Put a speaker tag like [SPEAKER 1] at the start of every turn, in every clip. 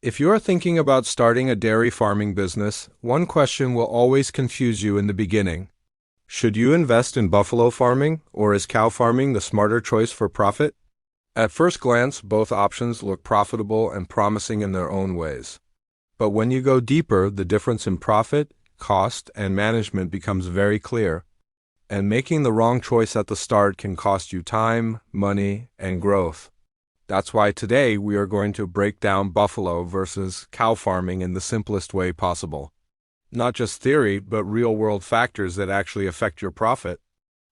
[SPEAKER 1] If you're thinking about starting a dairy farming business, one question will always confuse you in the beginning. Should you invest in buffalo farming, or is cow farming the smarter choice for profit? At first glance, both options look profitable and promising in their own ways. But when you go deeper, the difference in profit, cost, and management becomes very clear. And making the wrong choice at the start can cost you time, money, and growth. That's why today we are going to break down buffalo versus cow farming in the simplest way possible. Not just theory, but real-world factors that actually affect your profit.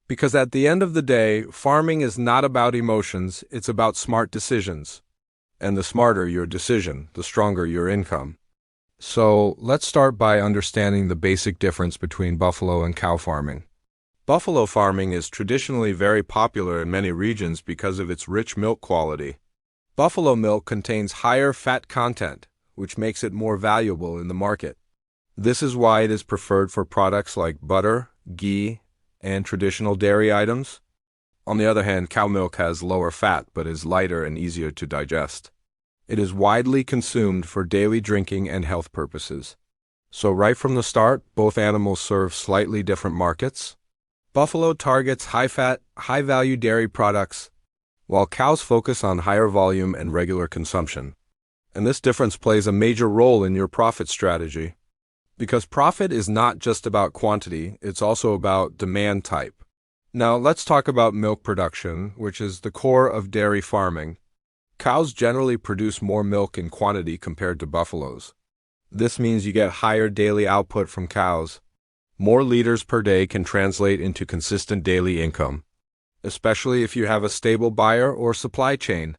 [SPEAKER 1] Because at the end of the day, farming is not about emotions, it's about smart decisions. And the smarter your decision, the stronger your income. So let's start by understanding the basic difference between buffalo and cow farming. Buffalo farming is traditionally very popular in many regions because of its rich milk quality. Buffalo milk contains higher fat content, which makes it more valuable in the market. This is why it is preferred for products like butter, ghee, and traditional dairy items. On the other hand, cow milk has lower fat but is lighter and easier to digest. It is widely consumed for daily drinking and health purposes. So right from the start, both animals serve slightly different markets. Buffalo targets high-fat, high-value dairy products, while cows focus on higher volume and regular consumption. And this difference plays a major role in your profit strategy. Because profit is not just about quantity, it's also about demand type. Now let's talk about milk production, which is the core of dairy farming. Cows generally produce more milk in quantity compared to buffaloes. This means you get higher daily output from cows. More liters per day can translate into consistent daily income, especially if you have a stable buyer or supply chain.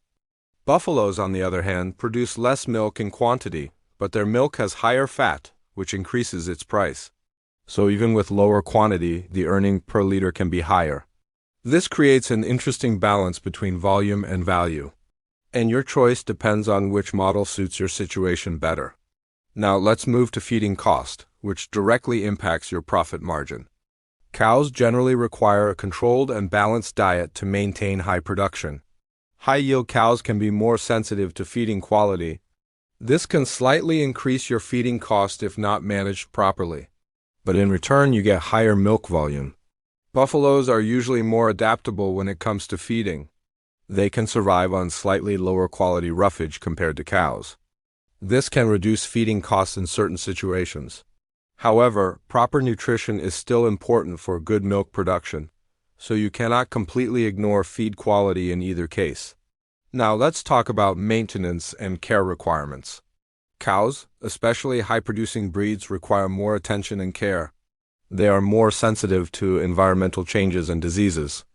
[SPEAKER 1] Buffaloes, on the other hand, produce less milk in quantity, but their milk has higher fat, which increases its price. So even with lower quantity, the earning per liter can be higher. This creates an interesting balance between volume and value. And your choice depends on which model suits your situation better. Now let's move to feeding cost, which directly impacts your profit margin. Cows generally require a controlled and balanced diet to maintain high production. High-yield cows can be more sensitive to feeding quality. This can slightly increase your feeding cost if not managed properly. But in return, you get higher milk volume. Buffaloes are usually more adaptable when it comes to feeding. They can survive on slightly lower quality roughage compared to cows. This can reduce feeding costs in certain situations. However, proper nutrition is still important for good milk production, so you cannot completely ignore feed quality in either case. Now let's talk about maintenance and care requirements. Cows, especially high-producing breeds, require more attention and care. They are more sensitive to environmental changes and diseases.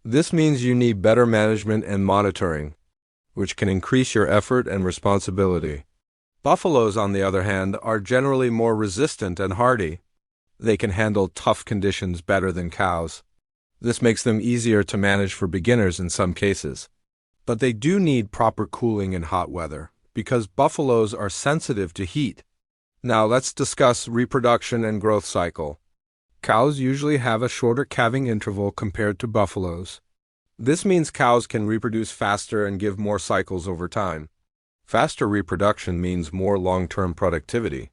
[SPEAKER 1] This means you need better management and monitoring, which can increase your effort and responsibility. Buffaloes, on the other hand, are generally more resistant and hardy. They can handle tough conditions better than cows. This makes them easier to manage for beginners in some cases. But they do need proper cooling in hot weather, because buffaloes are sensitive to heat. Now let's discuss reproduction and growth cycle. Cows usually have a shorter calving interval compared to buffaloes. This means cows can reproduce faster and give more cycles over time. Faster reproduction means more long-term productivity,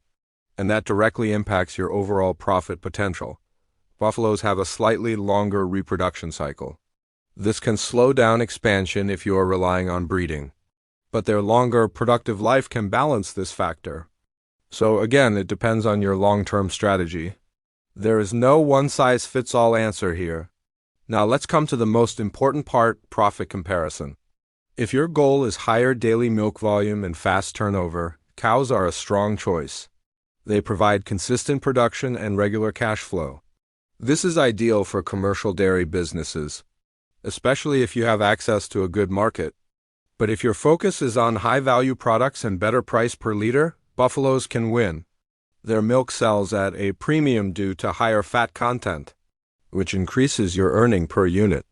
[SPEAKER 1] and that directly impacts your overall profit potential. Buffaloes have a slightly longer reproduction cycle. This can slow down expansion if you are relying on breeding, but their longer productive life can balance this factor. So again, it depends on your long-term strategy. There is no one-size-fits-all answer here. Now let's come to the most important part, profit comparison. If your goal is higher daily milk volume and fast turnover, cows are a strong choice. They provide consistent production and regular cash flow. This is ideal for commercial dairy businesses, especially if you have access to a good market. But if your focus is on high-value products and better price per liter, buffaloes can win. Their milk sells at a premium due to higher fat content, which increases your earning per unit.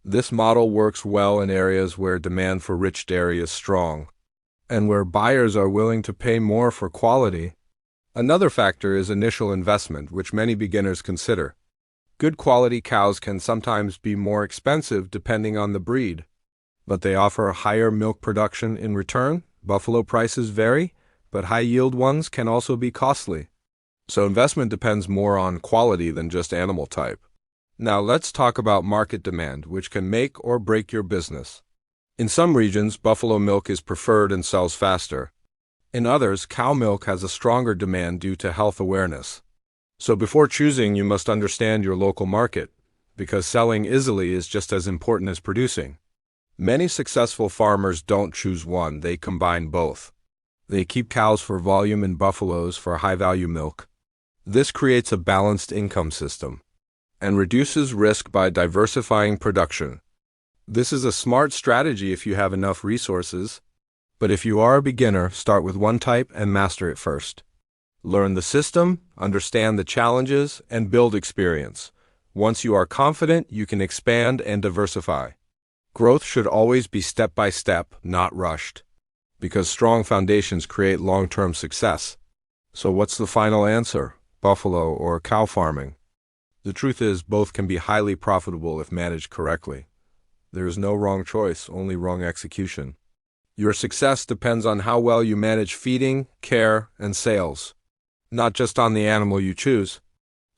[SPEAKER 1] This model works well in areas where demand for rich dairy is strong, and where buyers are willing to pay more for quality. Another factor is initial investment, which many beginners consider. Good quality cows can sometimes be more expensive depending on the breed, but they offer higher milk production in return. Buffalo prices vary, but high-yield ones can also be costly. So investment depends more on quality than just animal type. Now let's talk about market demand, which can make or break your business. In some regions, buffalo milk is preferred and sells faster. In others, cow milk has a stronger demand due to health awareness. So before choosing, you must understand your local market, because selling easily is just as important as producing. Many successful farmers don't choose one, they combine both. They keep cows for volume and buffaloes for high-value milk. This creates a balanced income system and reduces risk by diversifying production. This is a smart strategy if you have enough resources, but if you are a beginner, start with one type and master it first. Learn the system, understand the challenges, and build experience. Once you are confident, you can expand and diversify. Growth should always be step by step, not rushed, because strong foundations create long-term success. So what's the final answer? Buffalo or cow farming? The truth is, both can be highly profitable if managed correctly. There is no wrong choice, only wrong execution. Your success depends on how well you manage feeding, care, and sales, not just on the animal you choose.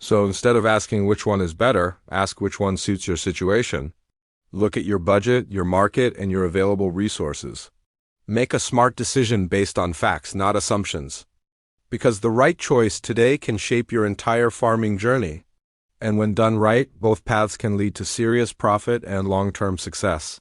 [SPEAKER 1] So instead of asking which one is better, ask which one suits your situation. Look at your budget, your market, and your available resources. Make a smart decision based on facts, not assumptions. Because the right choice today can shape your entire farming journey. And when done right, both paths can lead to serious profit and long-term success.